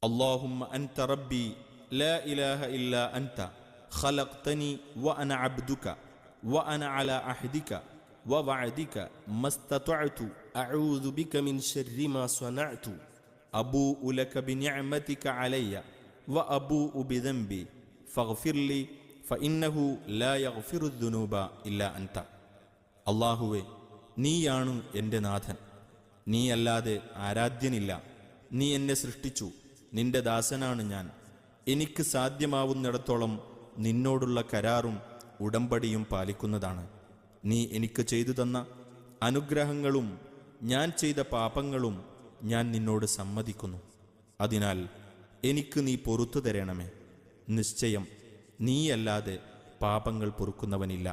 اللهم أنت ربي لا إله إلا أنت خلقتني وأنا عبدك وأنا على عهدك ووعدك ما استطعت أعوذ بك من شر ما صنعت أبوء لك بنعمتك علي وأبوء بذنبي فاغفر لي فإنه لا يغفر الذنوب إلا أنت. അള്ളാഹുവേ, നീയാണ് എൻ്റെ നാഥൻ, നീയല്ലാതെ ആരാധ്യനില്ല. നീ എന്നെ സൃഷ്ടിച്ചു, നിന്റെ ദാസനാണ് ഞാൻ. എനിക്ക് സാധ്യമാവുന്നിടത്തോളം നിന്നോടുള്ള കരാറും ഉടമ്പടിയും പാലിക്കുന്നതാണ്. നീ എനിക്ക് ചെയ്തു തന്ന അനുഗ്രഹങ്ങളും ഞാൻ ചെയ്ത പാപങ്ങളും ഞാൻ നിന്നോട് സമ്മതിക്കുന്നു. അതിനാൽ എനിക്ക് നീ പൊറുത്തു തരണമേ. നിശ്ചയം നീയല്ലാതെ പാപങ്ങൾ പൊറുക്കുന്നവനില്ല.